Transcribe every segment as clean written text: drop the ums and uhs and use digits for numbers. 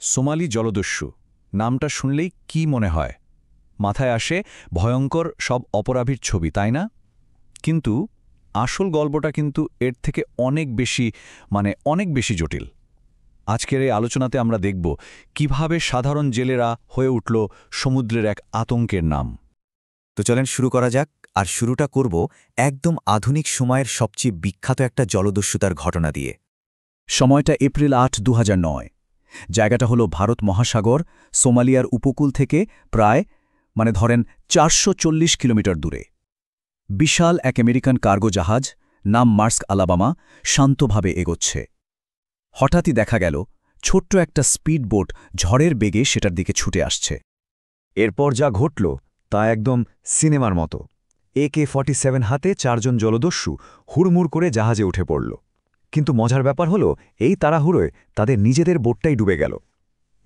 Somali জলদস্যু নামটা শুনলেই কি মনে হয়? মাথায় আসে ভয়ঙ্কর সব অপরাধীর ছবি, তাই না? কিন্তু আসল গল্পটা কিন্তু এর থেকে অনেক বেশি জটিল। আজকের এই আলোচনাতে আমরা দেখব কিভাবে সাধারণ জেলেরা হয়ে উঠল সমুদ্রের এক আতঙ্কের নাম। তো চলেন শুরু করা যাক। আর শুরুটা করব একদম আধুনিক সময়ের সবচেয়ে বিখ্যাত একটা জলদস্যুতার ঘটনা দিয়ে। সময়টা এপ্রিল ৮, ২০০৯। জায়গাটা হলো ভারত মহাসাগর, সোমালিয়ার উপকূল থেকে প্রায় ধরেন ৪৪০ কিলোমিটার দূরে। বিশাল এক আমেরিকান কার্গো জাহাজ, নাম মার্স্ক আলাবামা, শান্তভাবে এগোচ্ছে। হঠাৎই দেখা গেল ছোট্ট একটা স্পিড বোট ঝড়ের বেগে সেটার দিকে ছুটে আসছে। এরপর যা ঘটল তা একদম সিনেমার মতো। AK-47 হাতে ৪ জন জলদস্যু হুড়মুড় করে জাহাজে উঠে পড়ল। কিন্তু মজার ব্যাপার হলো, এই তাড়াহুড়োয় তাদের নিজেদের বোটটাই ডুবে গেল।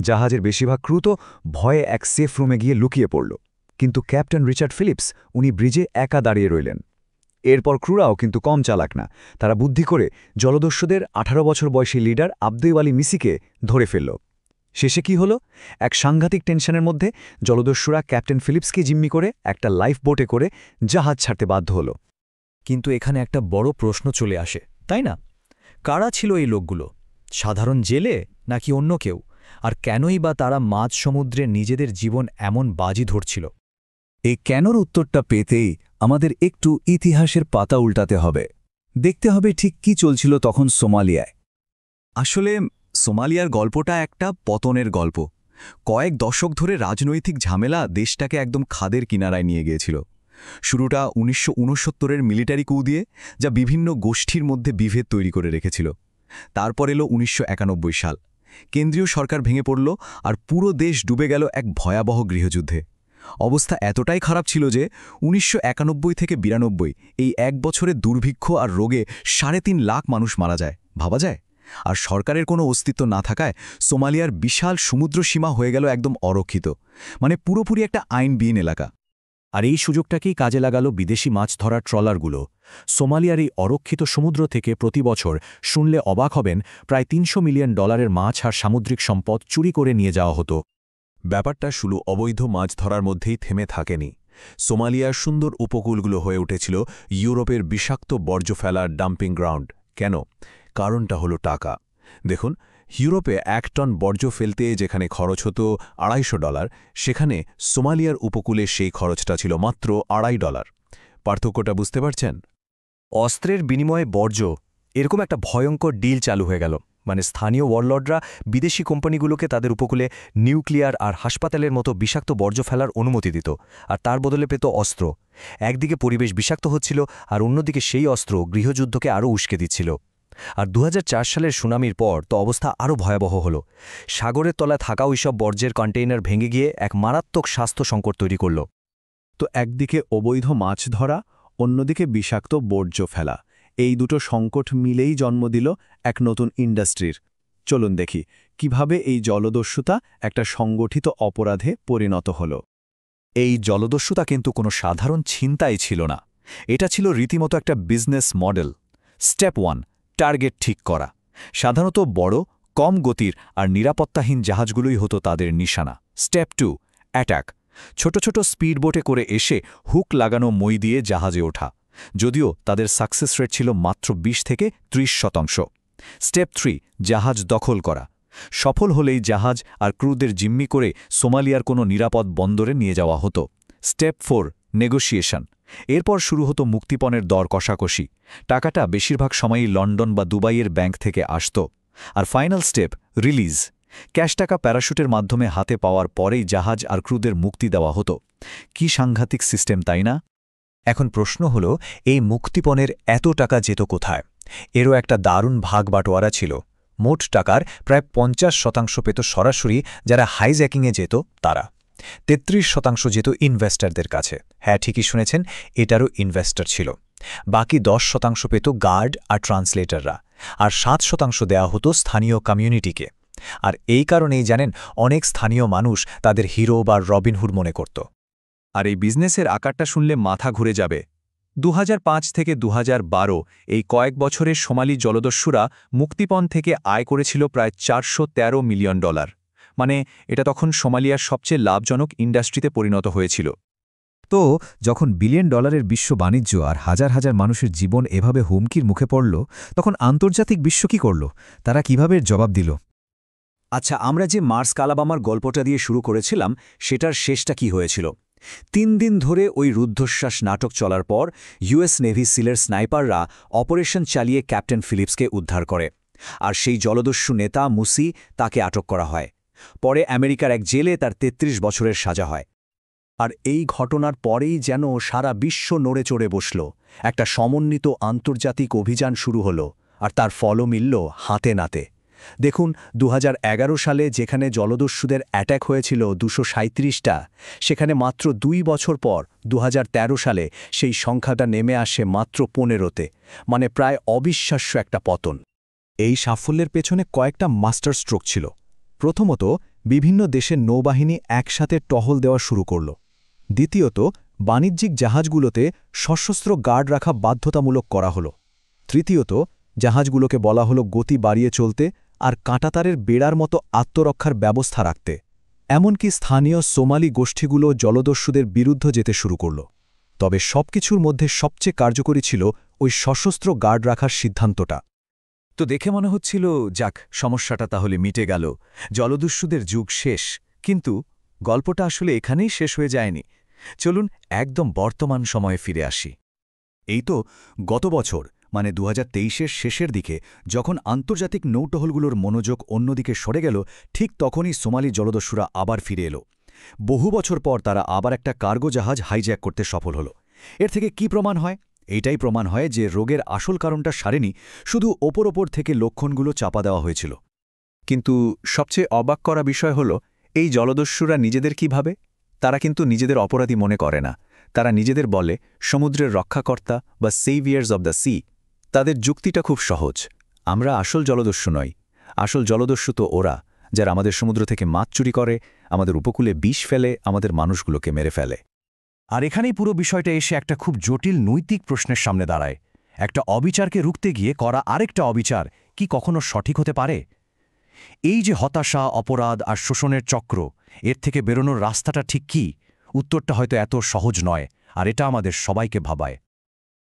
জাহাজের বেশিরভাগ ক্রু তো ভয়ে এক সেফ রুমে গিয়ে লুকিয়ে পড়ল। কিন্তু ক্যাপ্টেন রিচার্ড ফিলিপস উনি ব্রিজে একা দাঁড়িয়ে রইলেন। এরপর ক্রুরাও কিন্তু কম চালাক না। তারা বুদ্ধি করে জলদস্যুদের ১৮ বছর বয়সী লিডার আব্দুল আলী মিসিকে ধরে ফেলল। শেষে কি হলো? এক সাংঘাতিক টেনশনের মধ্যে জলদস্যুরা ক্যাপ্টেন ফিলিপসকে জিম্মি করে একটা লাইফ বোটে করে জাহাজ ছাড়তে বাধ্য হল। কিন্তু এখানে একটা বড় প্রশ্ন চলে আসে, তাই না? কারা ছিল এই লোকগুলো? সাধারণ জেলে নাকি অন্য কেউ? আর কেনই বা তারা মাঝ সমুদ্রে নিজেদের জীবন এমন বাজি ধরছিল? এই কেনর উত্তরটা পেতেই আমাদের একটু ইতিহাসের পাতা উল্টাতে হবে। দেখতে হবে ঠিক কি চলছিল তখন সোমালিয়ায়। আসলে সোমালিয়ার গল্পটা একটা পতনের গল্প। কয়েক দশক ধরে রাজনৈতিক ঝামেলা দেশটাকে একদম খাদের কিনারায় নিয়ে গিয়েছিল। শুরুটা ১৯৬৯-এর মিলিটারি কু দিয়ে, যা বিভিন্ন গোষ্ঠীর মধ্যে বিভেদ তৈরি করে রেখেছিল। তারপর এলো ১৯৯১ সাল। কেন্দ্রীয় সরকার ভেঙে পড়ল আর পুরো দেশ ডুবে গেল এক ভয়াবহ গৃহযুদ্ধে। অবস্থা এতটাই খারাপ ছিল যে ১৯৯১ থেকে ৯২ এই এক বছরে দুর্ভিক্ষ আর রোগে ৩.৫ লাখ মানুষ মারা যায়। ভাবা যায়? আর সরকারের কোনো অস্তিত্ব না থাকায় সোমালিয়ার বিশাল সমুদ্র সীমা হয়ে গেল একদম অরক্ষিত, পুরোপুরি একটা আইনবিহীন এলাকা। আর এই সুযোগটাকেই কাজে লাগালো বিদেশি মাছ ধরার ট্রলারগুলো। সোমালিয়ার এই অরক্ষিত সমুদ্র থেকে প্রতি বছর, শুনলে অবাক হবেন, প্রায় $৩০০ মিলিয়ন মাছ আর সামুদ্রিক সম্পদ চুরি করে নিয়ে যাওয়া হতো। ব্যাপারটা শুধু অবৈধ মাছ ধরার মধ্যেই থেমে থাকেনি। সোমালিয়ার সুন্দর উপকূলগুলো হয়ে উঠেছিল ইউরোপের বিষাক্ত বর্জ্য ফেলার ডাম্পিং গ্রাউন্ড। কেন? কারণটা হলো টাকা। দেখুন, ইউরোপে ১ টন বর্জ্য ফেলতে যেখানে খরচ হতো $২৫০, সেখানে সোমালিয়ার উপকূলে সেই খরচটা ছিল মাত্র $২.৫। পার্থক্যটা বুঝতে পারছেন? অস্ত্রের বিনিময়ে বর্জ্য, এরকম একটা ভয়ঙ্কর ডিল চালু হয়ে গেল। স্থানীয় ওয়ারলর্ডরা বিদেশি কোম্পানিগুলোকে তাদের উপকূলে নিউক্লিয়ার আর হাসপাতালের মতো বিষাক্ত বর্জ্য ফেলার অনুমতি দিত, আর তার বদলে পেত অস্ত্র। একদিকে পরিবেশ বিষাক্ত হচ্ছিল, আর অন্যদিকে সেই অস্ত্র গৃহযুদ্ধকে আরও উস্কে দিচ্ছিল। আর ২০০৪ সালের সুনামির পর তো অবস্থা আরও ভয়াবহ হল। সাগরের তলায় থাকা ওইসব বর্জ্যের কন্টেইনার ভেঙে গিয়ে এক মারাত্মক স্বাস্থ্য সংকট তৈরি করল। তো একদিকে অবৈধ মাছ ধরা, অন্যদিকে বিষাক্ত বর্জ্য ফেলা, এই দুটো সংকট মিলেই জন্ম দিল এক নতুন ইন্ডাস্ট্রির। চলুন দেখি কিভাবে এই জলদস্যুতা একটা সংগঠিত অপরাধে পরিণত হল। এই জলদস্যুতা কিন্তু কোনো সাধারণ ছিনতাই ছিল না। এটা ছিল রীতিমতো একটা বিজনেস মডেল। স্টেপ 1, টার্গেট ঠিক করা। সাধারণত বড়, কম গতির আর নিরাপত্তাহীন জাহাজগুলোই হতো তাদের নিশানা। Step 2, attack. ছোট ছোট স্পিডবোটে করে এসে হুক লাগানো মই দিয়ে জাহাজে ওঠা, যদিও তাদের সাকসেস রেট ছিল মাত্র ২০ থেকে ৩০%। স্টেপ 3, জাহাজ দখল করা। সফল হলেই জাহাজ আর ক্রুদের জিম্মি করে সোমালিয়ার কোনো নিরাপদ বন্দরে নিয়ে যাওয়া হতো। Step 4, negotiation. এরপর শুরু হতো মুক্তিপণের দর কষাকষি। টাকাটা বেশিরভাগ সময়ই লন্ডন বা দুবাইয়ের ব্যাংক থেকে আসত। আর ফাইনাল স্টেপ, রিলিজ। ক্যাশ টাকা প্যারাশুটের মাধ্যমে হাতে পাওয়ার পরেই জাহাজ আর ক্রুদের মুক্তি দেওয়া হতো। কি সাংঘাতিক সিস্টেম, তাই না? এখন প্রশ্ন হলো, এই মুক্তিপণের এত টাকা যেত কোথায়? এরও একটা দারুণ ভাগ বাটোয়ারা ছিল। মোট টাকার প্রায় ৫০% পেত সরাসরি যারা হাইজ্যাকিংয়ে যেত তারা। ৩৩% যেত ইনভেস্টরদের কাছে। হ্যাঁ, ঠিকই শুনেছেন, এটারও ইনভেস্টর ছিল। বাকি ১০% পেত গার্ড আর ট্রান্সলেটররা, আর ৭% দেয়া হতো স্থানীয় কমিউনিটিকে। আর এই কারণেই জানেন, অনেক স্থানীয় মানুষ তাদের হিরো বা রবিনহুড মনে করত। আর এই বিজনেসের আকারটা শুনলে মাথা ঘুরে যাবে। ২০০৫ থেকে ২০১২ এই কয়েক বছরের সোমালি জলদস্যুরা মুক্তিপণ থেকে আয় করেছিল প্রায় $৪১৩ মিলিয়ন। মানে এটা তখন সোমালিয়ার সবচেয়ে লাভজনক ইন্ডাস্ট্রিতে পরিণত হয়েছিল। তো যখন বিলিয়ন ডলারের বিশ্ব বাণিজ্য আর হাজার হাজার মানুষের জীবন এভাবে হুমকির মুখে পড়ল, তখন আন্তর্জাতিক বিশ্ব কি করল? তারা কিভাবে এর জবাব দিল? আচ্ছা, আমরা যে মার্স কালাবামার গল্পটা দিয়ে শুরু করেছিলাম, সেটার শেষটা কি হয়েছিল? 3 দিন ধরে ওই রুদ্ধশ্বাস নাটক চলার পর ইউএস নেভি সিলের স্নাইপাররা অপারেশন চালিয়ে ক্যাপ্টেন ফিলিপসকে উদ্ধার করে, আর সেই জলদস্যু নেতা মুসি তাকে আটক করা হয়। পরে আমেরিকার এক জেলে তার 33 বছরের সাজা হয়। আর এই ঘটনার পরেই যেন সারা বিশ্ব নড়ে চড়ে বসল। একটা সমন্বিত আন্তর্জাতিক অভিযান শুরু হলো, আর তার ফলও মিলল হাতে নাতে। দেখুন, 2011 সালে যেখানে জলদস্যুদের অ্যাট্যাক হয়েছিল 237টা, সেখানে মাত্র 2 বছর পর 2013 সালে সেই সংখ্যাটা নেমে আসে মাত্র 15তে, মানে প্রায় অবিশ্বাস্য একটা পতন। এই সাফল্যের পেছনে কয়েকটা মাস্টার স্ট্রোক ছিল। প্রথমত, বিভিন্ন দেশের নৌবাহিনী একসাথে টহল দেওয়া শুরু করল। দ্বিতীয়ত, বাণিজ্যিক জাহাজগুলোতে সশস্ত্র গার্ড রাখা বাধ্যতামূলক করা হলো। তৃতীয়ত, জাহাজগুলোকে বলা হলো গতি বাড়িয়ে চলতে আর কাঁটাতারের বেড়ার মতো আত্মরক্ষার ব্যবস্থা রাখতে। এমনকি স্থানীয় সোমালি গোষ্ঠীগুলো জলদস্যুদের বিরুদ্ধে যেতে শুরু করল। তবে সবকিছুর মধ্যে সবচেয়ে কার্যকরী ছিল ওই সশস্ত্র গার্ড রাখার সিদ্ধান্তটা। তো দেখে মনে হচ্ছিল, যাক, সমস্যাটা তাহলে মিটে গেল, জলদস্যুদের যুগ শেষ। কিন্তু গল্পটা আসলে এখানেই শেষ হয়ে যায়নি। চলুন একদম বর্তমান সময়ে ফিরে আসি। এই তো গত বছর, মানে 2023-এর শেষের দিকে, যখন আন্তর্জাতিক নৌটহলগুলোর মনোযোগ অন্যদিকে সরে গেল, ঠিক তখনই সোমালি জলদস্যুরা আবার ফিরে এলো। বহু বছর পর তারা আবার একটা কার্গো জাহাজ হাইজ্যাক করতে সফল হলো। এর থেকে কি প্রমাণ হয়? এইটাই প্রমাণ হয় যে রোগের আসল কারণটা সারেনি, শুধু ওপর থেকে লক্ষণগুলো চাপা দেওয়া হয়েছিল। কিন্তু সবচেয়ে অবাক করা বিষয় হল, এই জলদস্যুরা নিজেদের কি ভাবে? তারা কিন্তু নিজেদের অপরাধী মনে করে না। তারা নিজেদের বলে সমুদ্রের রক্ষাকর্তা বা সেভিয়ার্স অব দ্য সি। তাদের যুক্তিটা খুব সহজ, আমরা আসল জলদস্যু নই। আসল জলদস্যু তো ওরা, যারা আমাদের সমুদ্র থেকে মাছ চুরি করে, আমাদের উপকূলে বিষ ফেলে, আমাদের মানুষগুলোকে মেরে ফেলে। আর এখানেই পুরো বিষয়টা এসে একটা খুব জটিল নৈতিক প্রশ্নের সামনে দাঁড়ায়। একটা অবিচারকে রুখতে গিয়ে করা আরেকটা অবিচার কি কখনো সঠিক হতে পারে? এই যে হতাশা, অপরাধ আর শোষণের চক্র, এর থেকে বেরোনোর রাস্তাটা ঠিক কি? উত্তরটা হয়তো এত সহজ নয়, আর এটা আমাদের সবাইকে ভাবায়।